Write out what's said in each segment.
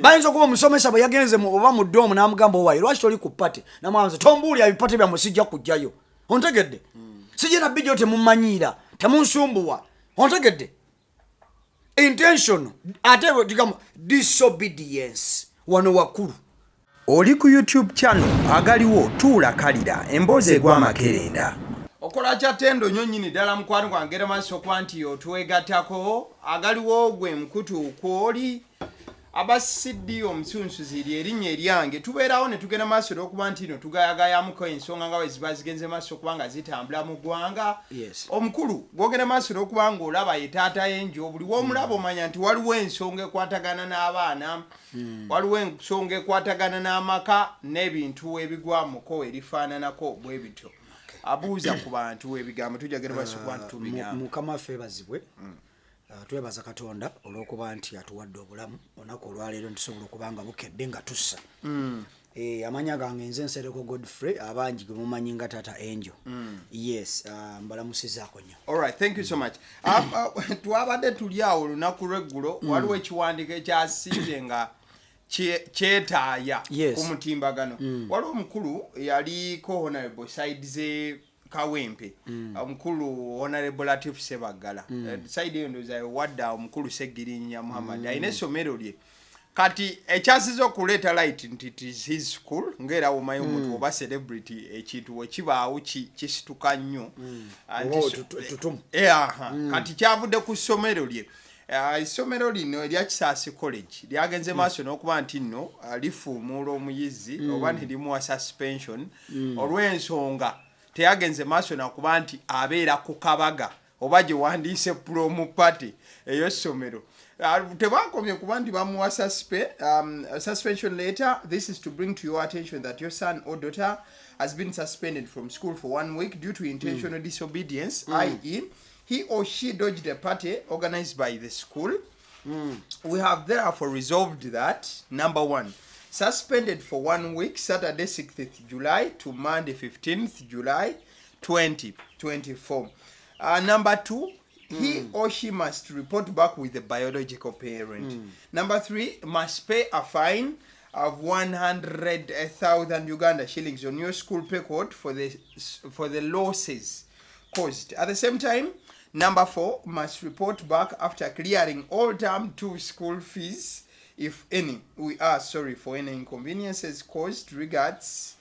bayinza kuba omusomesa bwe yagenze oba mu ddoomu n'amugamba owayi lwaki toli ku pate namwanza tombuulira ebipate byammwe sijja kujjayo ontegedde sijja nabijjo temumanyiira temunsumbuwa ontegedde intention ate digamba disobedience wano wakulu oli ku YouTube channel agaliwo tuula kalira emboozi egw'amakerenda okola kyatendo nnyo nnyini ddala mukwano gwangera maaso okuba nti otwegattako agaliwo gwe mukutu kwoli abasidi omusunsuzi erinnya eryange tubeerawo ne tugenda maaso n'okuba nti no tugayagayamuko ensonga nga bwe ziba zigenze maaso okuba nga zitambula mu ggwanga omukulu gwogenda maaso n'okuba nga olaba ye taata y'enjo buli w'omulaba omanya nti waliwo ensonga ekwatagana n'abaana waliwo ensonga ekwatagana n'amaka n'ebintu ebigwamuko erifaananako bwe bityo abuuza ku bantu ebigambo tujagera basubwa ntubigamba mukama waffe ebazibwe twebaza katonda olw'okuba nti atuwadde obulamu olunaku olwaleero ntusobola okuba nga bukedde nga tussa amanya gange nze Nsereko Godfrey abangi gwe mumanyi nga Taata Angel yes mbalamusizaako nnyo alright thank you so much twabadde tuli awo olunaku lw'eggulo waliwo ekiwandiiko ekyasiibye nga kyetaaya ku mutimbagano waliwo omukulu yaliko honorable side ze Kawempe omukulu honorable Latif Sebagala side eyo ndoza wadda omukulu Segirinya Muhammad ayina essomero lye kati ekyasiza okuleeta light nti it is his school ngera omayo omuntu oba celebrity ekintu wekibaawo kisituka nnyo kati kyavudde ku ssomero lye Ssomero lino erya Kisaasi College lyagenze maaso n'okuba nti nno lifuumuula omuyizi oba nirimuwa suspension olw'ensonga teyagenze maaso nakuba nti abeera ku kabaga oba gye wandiise promo party ey'essomero tebakomye kuba nti bamuwa suspension letter. This is to bring to your attention that your son or daughter has been suspended from school for 1 week due to intentional disobedience, i.e. he or she dodged a party organized by the school. We have therefore resolved that, number 1, suspended for 1 week, Saturday 6th July to Monday 15th July 2024. Number 2, he or she must report back with the biological parent. Number 3, must pay a fine of 100,000 Uganda shillings on your school pay code for the losses caused. At the same time, number 4, must report back after clearing all term 2 school fees, if any. We are sorry for any inconveniences caused. Regards,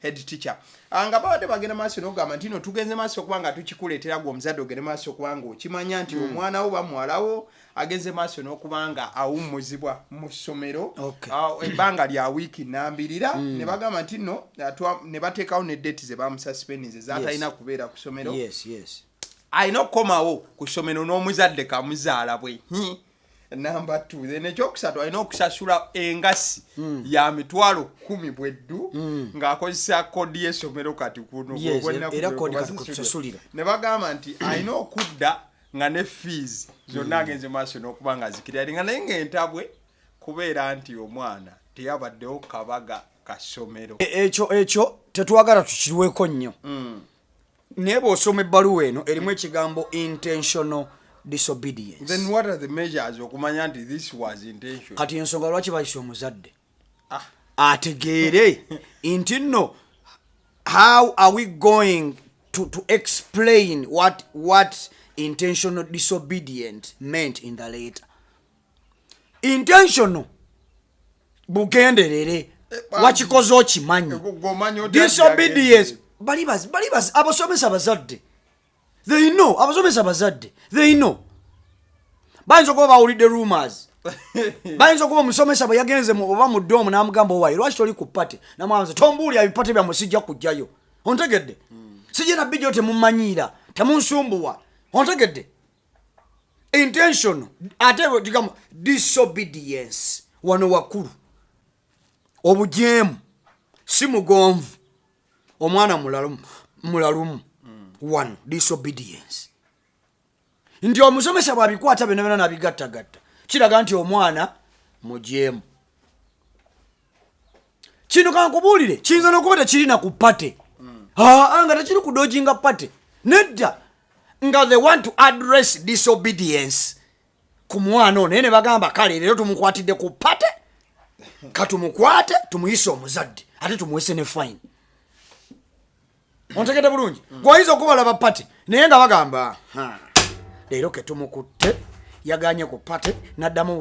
head teacher. Nga bawade bagenda maaso n'ogamba nti no tugenze maaso okuba nga tukikuleetera gwe omuzadde ogende maaso okuba nga okimanya nti omwana wo bamuwalawo agenze maaso n'okuba nga awummuzibwa mu ssomero ebbanga lya wiiki nnambirira ne bagamba nti no ne bateekawo ne deeti ze bamususpendinze zaatalina kubeera ku ssomero alina okukomawo ku ssomero n'omuzadde kamuzaala bwe number 2 then ekyokusatu alina okusasula engasi ya mitwalo 10 bweddu ng'akozesa kodi y'essomero kati kuno ne bagamba nti alina okudda nga ne fees zonna agenze maaso n'okuba nga zikiriringa naye ng'entabwe kubeera nti omwana teyabaddewo kabaga ka ssomero ekyo tetwagala tukirweko nnyo naye bw'osoma ebbaluwa eno erimu ekigambo intentional disobedience. Then what are the measures okumanya nti this was intentional? Kati ensonga lwaki bayise omuzadde ategeere nti nno how are we going to explain what intentional disobedience meant in the letter? Intentional bugenderere wakikoze okimanyi disobedience balibazi abasomesa bazadde they know abasomesa bazadde they know bayinza okuba bawulidde rumors bayinza okuba omusomesa bwe yagenze oba mu ddoomu n'amugamba owayi lwaki toli ku pate namwanza tombuulira ebipate byammwe sijja kujjayo ontegedde sijja nabijjo temumanyiira temunsumbuwa ontegedde intentional ate digamba disobedience wano wakulu obujeemu si mugonvu omwana mulalumu 1 disobedience nti omusomesa bwabikwata bino byonna nabigattagatta kiraga nti omwana mujeemu kino kankubuulire kiyinza n'okuba tekirina ku pate nga tekiri ku dojinga pate nedda nga they want to address disobedience ku mwana ono naye ne bagamba kale leero tumukwatidde ku pate katumukwate tumuyise omuzadde ate tumuwese ne fine ontegedde bulungi gwoyinza okubalaba pate naye nga bagamba leero ketumukutte yaganye ku pate naddamu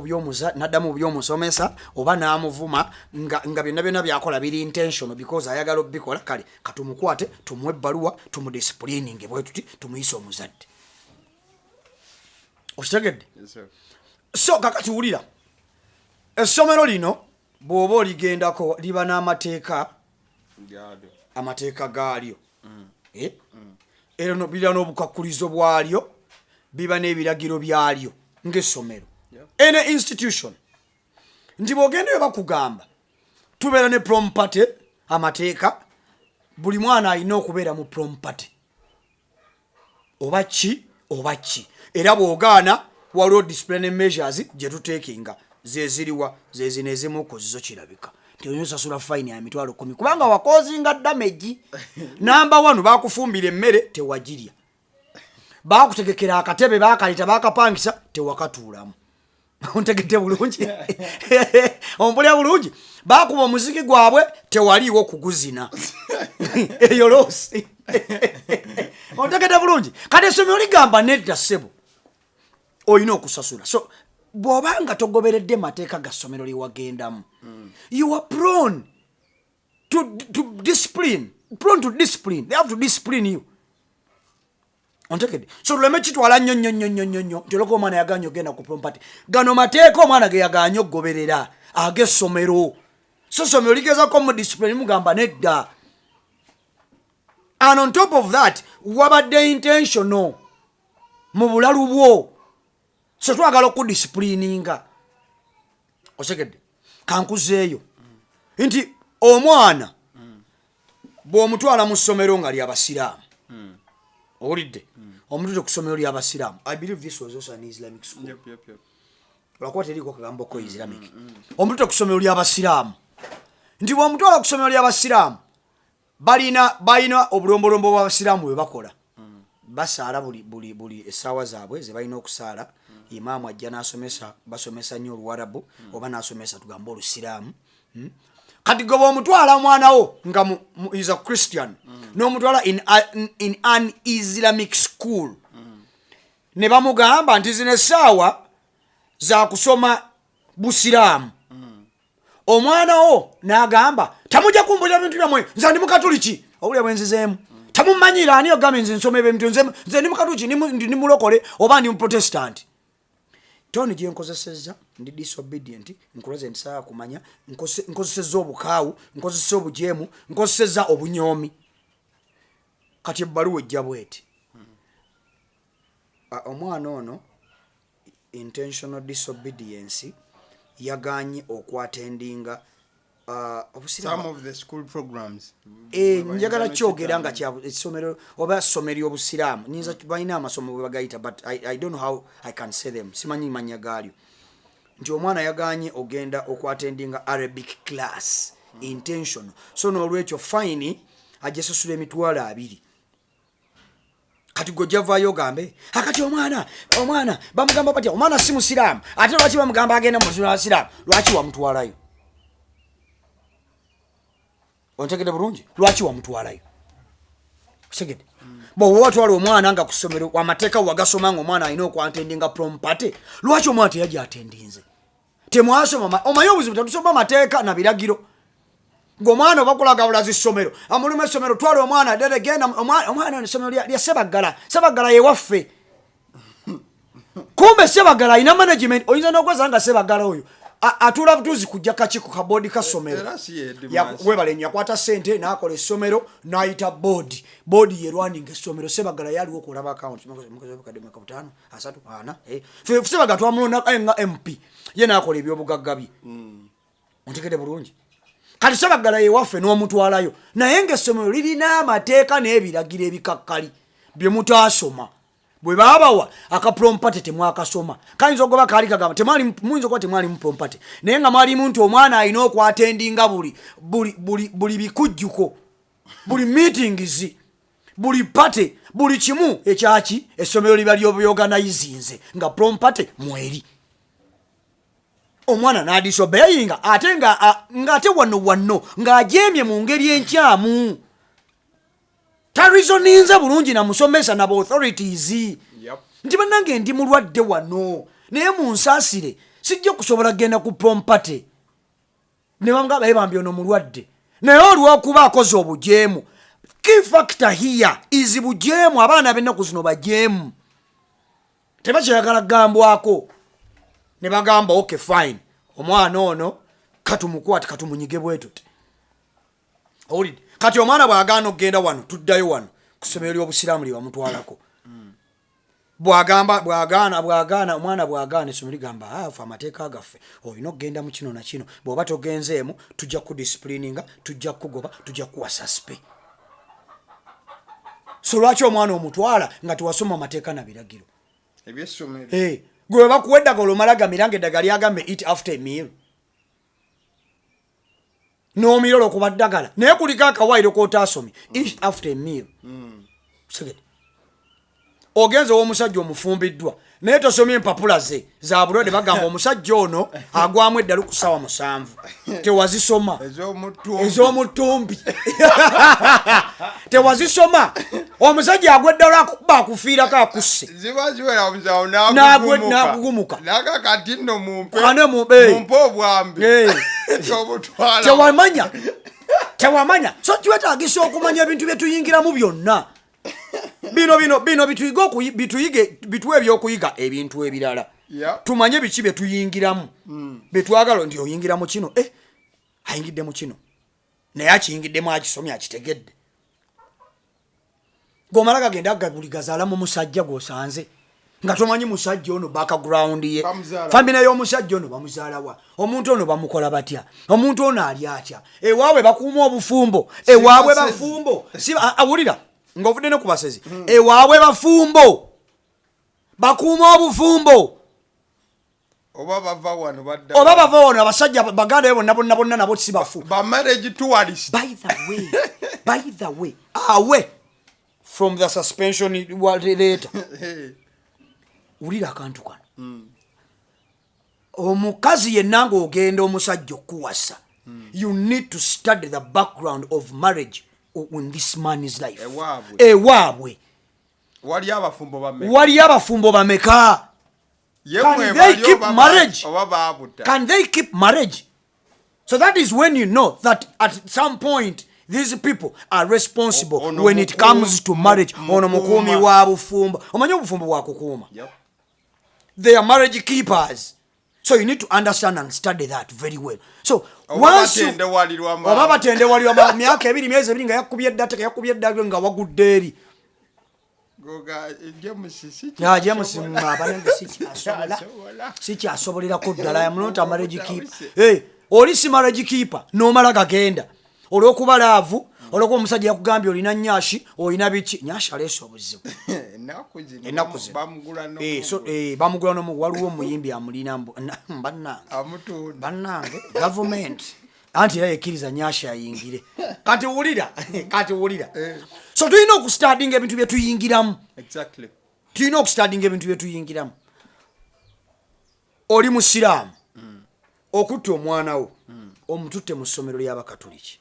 mu byomusomesa oba n'amuvuma nga byonna byakola biri intentional because ayagala obikola kale katumukwate tumuwe ebbaluwa tumudisciplining bwe tuti tumuyise omuzadde okitegedde so kakati wulira essomero lino bw'oba oligendako liba n'amateeka gaalyo era biba n'obukakkulizo bwalyo biba n'ebiragiro byalyo ng'essomero ene institution nti bw'ogendayo bakugamba tubeera ne prompate amateeka buli mwana alina okubeera mu prompate oba ki era bw'ogaana waliwo discipline measures gye tuteekinga zeziriwa zezino ezimu kozizo kirabika nti oyinza osasula fine ya mitwalo 10 kubanga wakozinga damage namba 1 bakufumbira emmere tewagirya bakutegekera akatebe bakalita bakapangisa tewakatuulamu ontegedde bulungi ompulya bulungi bakuba omuziki gwabwe tewaliiwo kuguzina eyo loosi ontegedde bulungi kati essomero ligamba nedda ssebo olina okusasula so bw'obanga togoberedde mateeka ga ssomero lyewagendamu you are prone to discipline they have to discipline you ontegedde so tuleme kitwala nnyo nti olwokuba omwana yaganya ogenda ku prompati gano mateeka omwana ge yaganya okugoberera ag'essomero so ssomero ligezako mu discipline mugamba nedda and on top of that wabadde intentional mu bulalu bwo so twagala okudisciplininga osegedde kankuzeeyo nti omwana bw'omutwala mu ssomero nga lyabasiraamu owulidde omutute ku ssomero lyabasiraamu I believe this was also an Islamic school lwakuba teriiko kagambo ko Islamic omutute ku ssomero lyabasiraamu nti bw'omutwala ku ssomero lyabasiraamu balina obulombolombo bw'abasiraamu bwe bakola basaala buli essaawa zaabwe ze balina okusaala imaamu ajja basomesa nnyo oluwarabu oba n'asomesa tugamba olusiraamu kati gwe bw'omutwala omwanawo nga is a Christian n'omutwala in an Islamic school ne bamugamba nti zino essaawa za kusoma busiraamu omwanawo n'agamba tamujja kumbulira bintu byammwe nze ndi mukatuliki obulya bwenzizeemu tamumanyira ani ogambe nze nsoma ebintu nze ndi mukatuliki ndi mulokole oba ndi muprotestant toni gye nkozesezza ndi disobedient nkulaze ntisaa kumanya nkozesezza obukaawu nkozesezza obujeemu nkozesezza obunyoomi kati ebbaluwa ejja bweti omwana ono intentional disobedience yaganye okwatendinga some of the school programs njagala kyogera nga kya essomero oba ssomero obusiraamu nyinza balina amasomo bwe bagayita but I don't know how I can say them simanyi manya galyo nti omwana yaganye ogenda okwatendinga Arabic class intentional so n'olwekyo fine ajesasula emitwalo 2 kati gojavayo gambe akati omwana bamugamba batya omwana si musiraamu ate lwaki bamugamba agenda mu masomero abasiraamu lwaki wamutwalayo ontegedde bulungi lwaki wamutwalayo segedde bw'oba watwala omwana nga ku ssomero amateeka wagasoma nga omwana alina okwatendinga prompate lwaki omwana teyajja atendinze temwasoma omanyi obuzibu tetusoma amateeka na biragiro ng'omwana oba kulaga bulazi ssomero amulimu essomero twala omwana ddere genda omwana essomero lya Sebagala yewaffe kumbe Sebagala alina management oyinza n'okweza nga Sebagala oyo atula butuzi kujja kakiiko ka boodi ka ssomero webale yakwata ssente n'akola essomero n'ayita boodi yerwaninga essomero Sebagala yaliwo okulaba account Sebagala twamulonda nga MP ye n'akola ebyobugagga bye ontegedde bulungi kati Sebagala yewaffe n'omutwalayo naye ng'essomero lirina amateeka n'ebiragiro ebikakkali bye mutaasoma bwe baabawa akaprompate temwakasoma kayinza okuba kaali kagamba muyinza okuba temwali mu prompate naye nga mwalimu nti omwana alina okwatendinga buli bikujjuko buli meetings buli pate buli kimu ekyaki essomero liba lyobuyoganizinze nga prompate mweri omwana n'adisobeyinga ate ng'ate wano ng'ajeemye mu ngeri enkyamu tarizoninze bulungi namusomesa naba authorities nti bannange ndi mulwadde wano naye munsaasire sijja kusobola kgenda ku pompate ne bamugamba baye bambi ono mulwadde naye olw'okuba akoze obujeemu key factor here is bujeemu abaana b'ennaku zino bajeemu tebakyayagala kugambwako ne bagamba okay fine omwana ono katumukwate katumunyige bwetuti owulidde kati omwana bw'agaana okgenda wano tuddayo wano ku ssomero ly'obusiraamu lye bamutwalako bw'agaana omwana bw'agaana essomero ligamba fe amateeka gaffe olina okgenda mu kino na kino bw'oba togenzeemu tujja kudisipulininga tujja kugoba tujja kuwa suspe so lwaki omwana omutwala nga tewasoma amateeka na biragiro gwe bakuwa eddagala omala gamira nga eddagala lyagambe eat after a meal n'omira olwokuba ddagala naye kuliko akawairo k'otaasomye eat after a meal segede ogenze ow'omusajja omufumbiddwa naye tosomye empapula ze za bulwadde bagamba omusajja ono agwamu eddalu ku ssaawa 7 tewazisoma ez'omutumbi tewazisoma omusajja agwa eddalu akuba akufiirako akusse n'agugumuka tewamanya so twetagisa okumanya ebintu bye tuyingiramu byonna bino bituwe ebyokuyiga ebintu ebirala tumanye biki bye tuyingiramu betwagala ndi oyingira mu kino ayingidde mu kino naye akiyingiddemu akisomye akitegedde gomala gagenda agabuligazaala mu musajja gwosanze nga tomanyi musajja ono background ye famina y'omusajja ono bamuzaalawa omuntu ono bamukola batya omuntu ono ali atya ewaabwe bakuuma obufumbo ewaabwe bafumbo awulira ng'ovudde ne ku basezi ewaabwe bafumbo bakuuma obufumbo oba bava wano abasajja baganda bonna nabo si bafu by the way away from the suspension later ulira akantu kano omukazi yenna ng'ogenda omusajja okuwasa you need to study the background of marriage in this man's life ewaabwe wali abafumbo bameka can they keep marriage so that is when you know that at some point these people are responsible when it comes to marriage ono mukumi wa bufumbo omanyi obufumbo bwakukuuma they are marriage keepers so you need to understand and study that very well so once oba batendewalirwa myaka 2 myezi 2 nga yakubye eddata nga wagudde eri James abanenge sikyasobolerako ddala yamunota marriage keeper oli si marriage keeper n'omala gagenda olw'okuba laavu olw'okuba omusajja yakugambye olina nnyashi olina biki nyashi aleese obuzibu ennaku zino bamugula waliwo omuyimbi amulina bannange gavumenti anti era yekkiriza nyashi ayingire kati wulira so tulina okustadinga ebintu bye tuyingiramu tulina okustadinga ebintu bye tuyingiramu oli musiraamu okutta omwana wo omututte mu ssomero ly'abakatuliki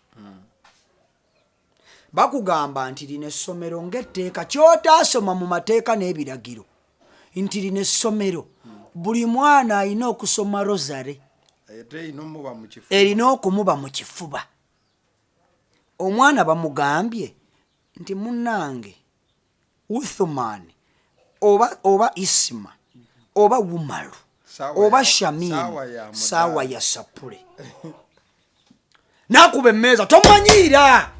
bakugamba nti lino essomero ng'etteeka kyotaasoma mu mateeka n'ebiragiro nti lino essomero buli mwana alina okusoma rozare erina okumuba mu kifuba omwana bamugambye nti munnange Uthman oba Isma oba Wumalu oba Shamin saawa ya sapule nakuba emmeeza tomanyiira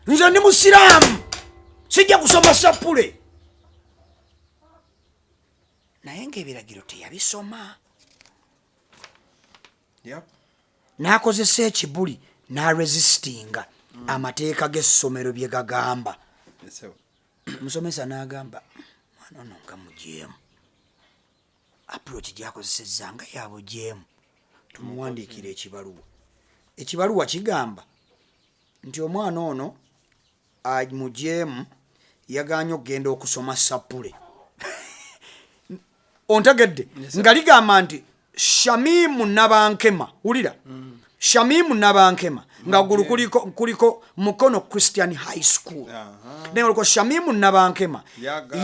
nze ndi musiraamu sijja kusoma sapule naye ng'ebiragiro teyabisoma n'akozesa ekibuli n'aresistinga amateeka g'essomero bye gagamba musomesa n'agamba mwana ono nga mujeemu approach gyakozesezza nga ya bujeemu tumuwandiikira ekibaluwa kigamba nti omwana ono mujeemu yaganye okgenda okusoma sapule ontegedde nga ligamba nti Shamimu Nabankema ulira Shamimu Nabankema nga gulu kuliko Mukono Christian High School ne oliko Shamimu Nabankema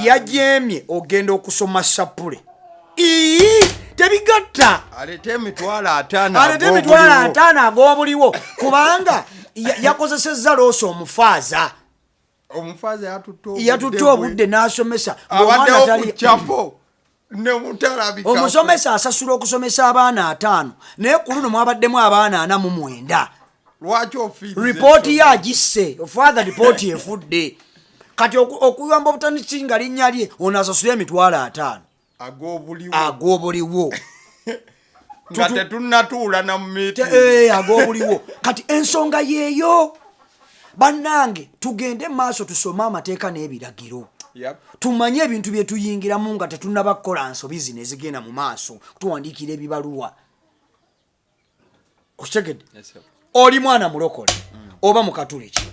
yajemye ogenda okusoma sapule tebigatta alete emitwalo 5 ag'obuliwo kubanga yakozesezza looso omufaaza yatutte obudde n'asomesa omusomesa asasula okusomesa abaana 5 naye ku luno mwabaddemu abaana 49 ripooti ye agisse father ripooti efudde kati okuyamba obutandiki nga linnya lye ono asasula emitwalo 5 ag'obuliwo nga tetunnatuula na mumiti ag'obuliwo kati ensonga yeeyo bannange tugende maaso tusome amateeka n'ebiragiro tumanye ebintu bye tuyingiramu nga tetunnaba kukola nsobi zino ezigenda mu maaso tuwandiikira ebibaluwa okitegedde oli mwana mulokole oba mukatuliki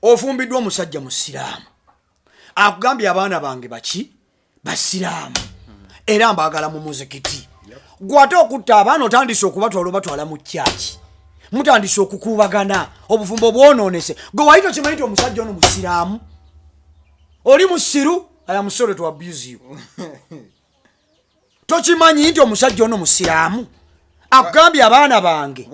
ofumbiddwa omusajja musiraamu akugambye abaana bange baki basiraamu era mbaagala mu muzikiti gwate okutta abaana otandise okubatwala obatwala mu kyaki mutandise okukuubagana obufumbo bwonoonese gwe wali tokimanyi nti omusajja ono musiraamu oli musiru I am sorry to abuse you tokimanyi nti omusajja ono musiraamu akugambye abaana bange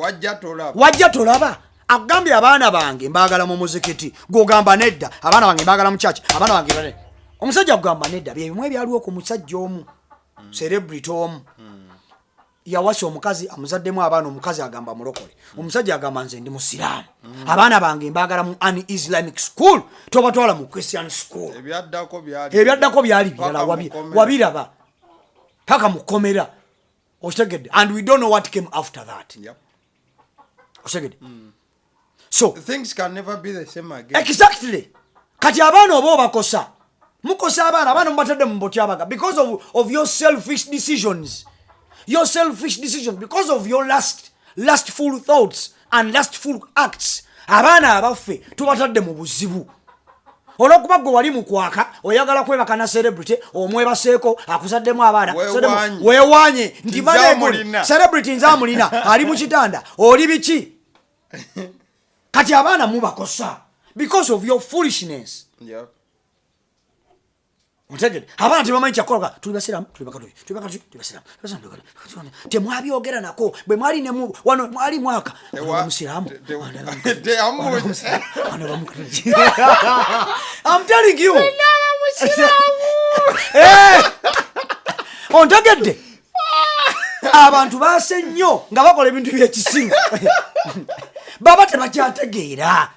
wajja tolaba akugambye abaana bange mbaagala mu muzikiti gwogamba nedda abaana bange mbaagala mu kyaki abaana bange omusajja agamba nedda byebimu ebyaliwo ku musajja omu celebrity omu yawasa omukazi amuzaddemu abaana omukazi agamba mulokole omusajja agamba nze ndi musiraamu abaana bange mbaagala mu an Islamic school tobatwala mu Christian school ebyaddako byali birala wabiraba paka mukomera okitegedde and we don't know what came after that okitegedde so things can never be the same again exactly kati abaana oba obakosa mukosa abaana mubatadde mu mbotyabaga because of your selfish decisions because of your lustful thoughts and lustful acts abaana abaffe tubatadde mu buzibu olwokuba gwe wali mukwaka oyagala kwebaka na celebrity omwebaseeko akuzaddemu abaana weewanye nti celebrity nzamulina ali mu kitanda oli biki kati abaana mubakosa because of your foolishness Mutegede abaana tebamanyi kyakologa tuli basiramu temwabyogera nako bwe mwali nemu wano mwali mwaka musiramu I'm telling you ontegedde abantu baase nnyo nga bakola ebintu by'ekisimu baba tebakyategeera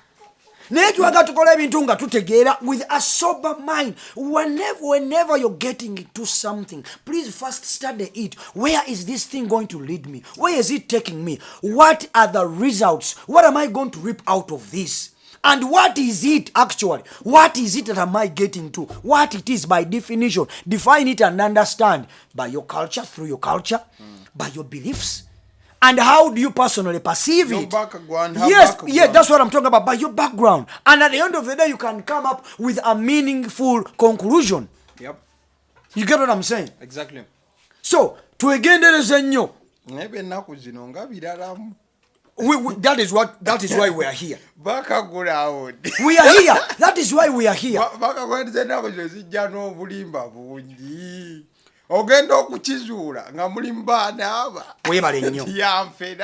naye twaga tukola ebintu nga tutegeera with a sober mind. Whenever you're getting into something, please first study it. Where is this thing going to lead me? Where is it taking me? What are the results? What am I going to reap out of this? And what is it actually? What is it that am I getting to? What it is by definition. Define it and understand by your culture, through your culture, by your beliefs. And how do you personally perceive your it? Background, yes, background. Yeah, that's what I'm talking about, by your background. And at the end of the day, you can come up with a meaningful conclusion. Yep. You get what I'm saying? Exactly. So, twegendereze nnyo. That is why we are here. We are here. That is why we are here. Ogenda okukizuula nga mulimu baana aba webale nnyo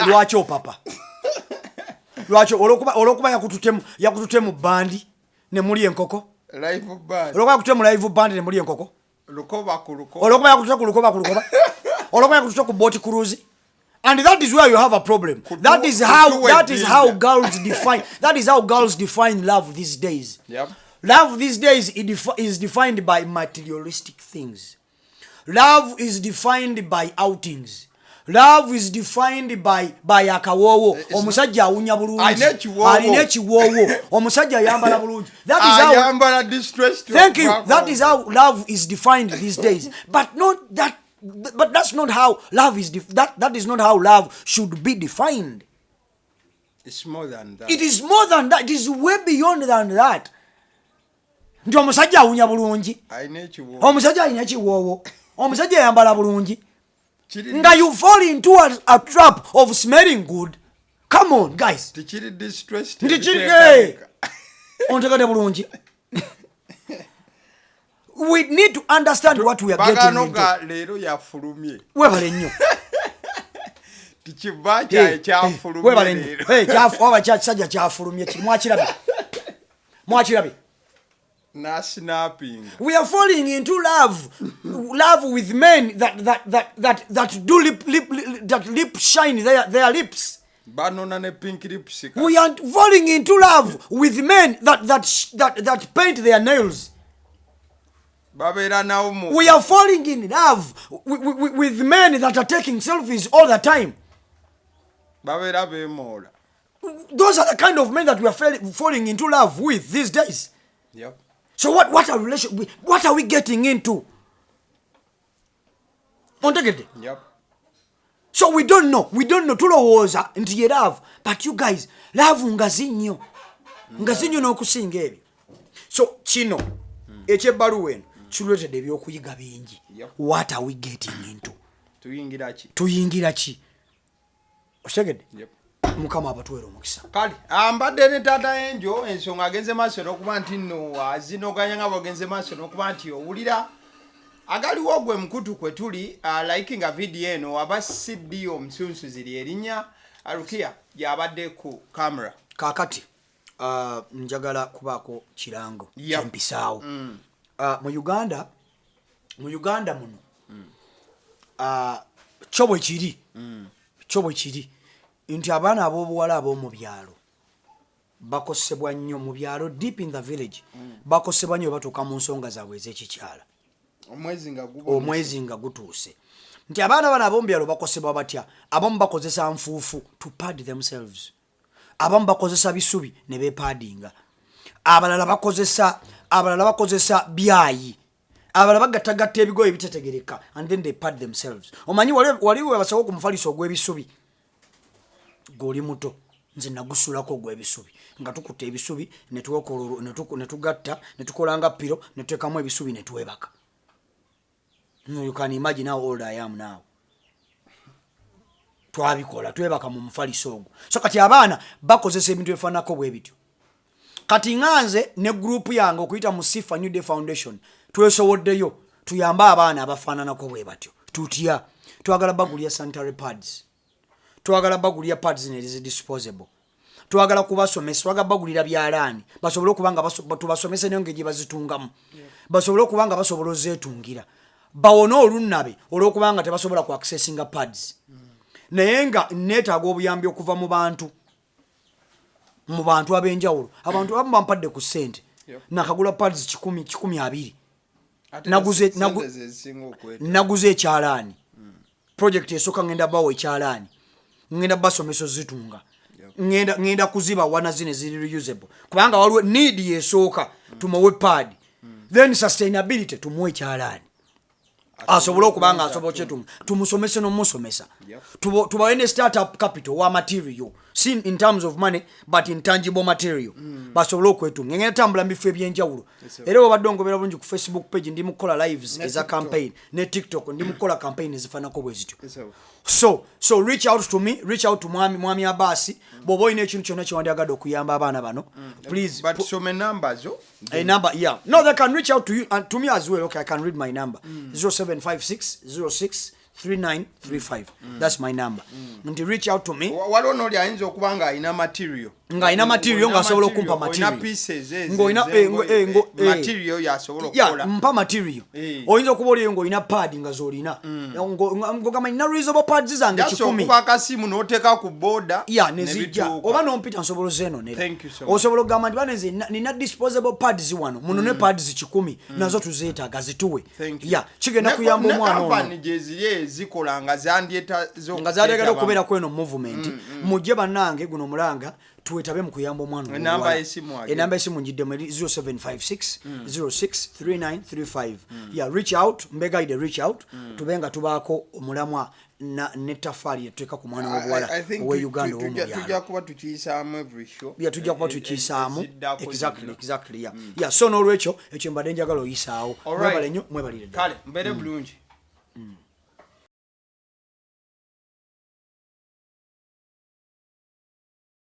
lwaki opapa lwaki olwokuba yakututemu bandi ne muli enkoko live band olwokuba yakututemu live band ne muli enkoko lukoba ku lukoba olwokuba yakutute ku lukoba olwokuba yakutute ku boat cruise. And that is where you have a problem. That is how girls define love these days. Yep. Love these days is defined by materialistic things. Love is defined by outings. Love is defined by akawowo. Omusajja awunya bulungi. Alina ekiwowo. Omusajja ayambala bulungi. That is how ayambala distress. Thank you. That is how love is defined these days. But that's not how love is that is not how love should be defined. It's more than that. It is more than that. It is way beyond than that. Nti omusajja awunya bulungi. Omusajja alina ekiwowo. omusajja yambala bulungi nga you fall into a trap of smelling good. Come on guys, tikiri distressed ontegade bulungi. We need to understand what we are getting into. Lero yafulumye webale nnyo tikibacha kyafulumye oba kyakisajja kyafulumye mwakirabe na snapping. We are falling into love with men that do lip shine their lips. Banana ne pink lipstick. We are falling into love with men that paint their nails. We are falling in love with men that are taking selfies all the time. Those are the kind of men that we are falling into love with these days. Yep. So what are we getting into? Yep. So we don't know. Tulowooza nti ye love, but you guys, love ngazinyo n'okusinga ebyo. So kino ekyebbaluwa eno kiruletedde ebyokuyiga bingi. What are we getting into? Tuyingira ki? Otegedde? Yep. Mukama abatwera omukisa. Kale ambadde ne Taata Enjo ensonga agenze maaso n'okuba nti nno azinoganya nga bwagenze maaso n'okuba nti owulira agaliwo gwe mukutu kwe tuli likinga video eno aba CD omusunsu ziri erinnya Rukia yabadde ku camera. Kakati njagala kubaako kirango kyempisaawo. Mu Uganda muno kyo bwe kiri nti abaana ab'obuwala ab'omu byalo bakosebwa nnyo mu byalo, deep in the village bakosebwa nnyo batuuka mu nsonga zaabwe ez'ekikyala. Omwezi nga gutuuse nti abaana bano ab'omu byalo bakosebwa batya? Abamu bakozesa nfuufu to pad themselves, abamu bakozesa bisubi ne beepaadinga, abalala bakozesa byayi, abalala bagattagatta ebigoye ebitetegereka and then they pad themselves. Omanyi waliwo webasako ku mufaliso ogw'ebisubi goli muto, nze nagusulako ogw'ebisubi nga tukutte ebisubi ne tugatta ne tukolanga piro ne tuteekamu ebisubi ne twebaka. You can imagine how old I am now. Twabikola twebaka mu mufaliso ogwo. So kati abaana bakozesa ebintu ebifaananako bwe bityo. Kati nganze ne group yange okuyita mu Sifa New Day Foundation twesoboddeyo tuyambe abaana abafaananako bwe batyo. Tutya twagala bagulya sanitary pads, twagala bagulya pads ne disposable, twagala kubasomesa, twagala bagulira byalaani basobole okubanga tubasomese nayo ngeri bazitungamu, basobole okubanga basobola ozeetungira, bawone olunnabe olw'okubanga tebasobola ku accessinga pads. Naye nga neetaaga obuyambi okuva mu bantu ab'enjawulo. Abantu abamu bampadde ku ssente nakagula pads 100 naguze ekyalaani. Project esooka ngenda bawo ekyalaani, ngenda basomesa ozitunga, ngenda kuziba wana zine ziri reusable kubanga waliwo need yesooka tumuwe pad, then sustainability tumuwe ekyalaani asobola okubanga asobola kyetunga, tumusomese n'omusomesa, tubawe ne startup capital wa material, seen in terms of money but intangible material, basobola okwetunga. Ngenda tambula mu bifo ebyenjawulo. Era obadde ongoberera bulungi ku Facebook page ndi mukola lives eza campaign, ne TikTok ndi mukola campaign ezifaanako bwe zityo. So reach out to me, reach out to mwami Abasi bw'oba olina ekintu kyonna kyewandiyagadde okuyamba abaana bano, please but some numbers a number, yeah, no, they can reach out to you and to me as well. Okay, I can read my number 0756063935. That's my number. And you reach out to me. Waliwo n'oli ayinza okuba nga alina material nga asobola okumpa material material yasobola okukola mpa material. Oyinza okuba oliyo ng'olina pad nga z'olina ng'ogamba nina reusable pads zange 10 okuba akasimu n'oteeka ku boda nezijja oba n'ompita nsobola zeenonera. Osobola okugamba nti baneze nina disposable pads wano munone pads 10 nazo tuzeetaaga zituwe. Kigenda kuyamba omwana ono zikola nga zandyetala okubeera kweno movement. Mujje bannange guno mulanga tuwetabe mu kuyamba omwana. Enamba esimu njiddemu 0756063935. Reach out, mbegaide reach out tubenga tubaako omulamwa n'ettafaali etuteeka ku mwana w'obuwala owe Uganda ow'omubyalo. Tujja kuba tukiyisaamu every show. Tujja kuba tukiyisaamu. Exactly. So n'olwekyo ekyo mbadde njagala oyisaawo. Mwebale nnyo, mwebalire. Kale mbeere bulungi. Mm.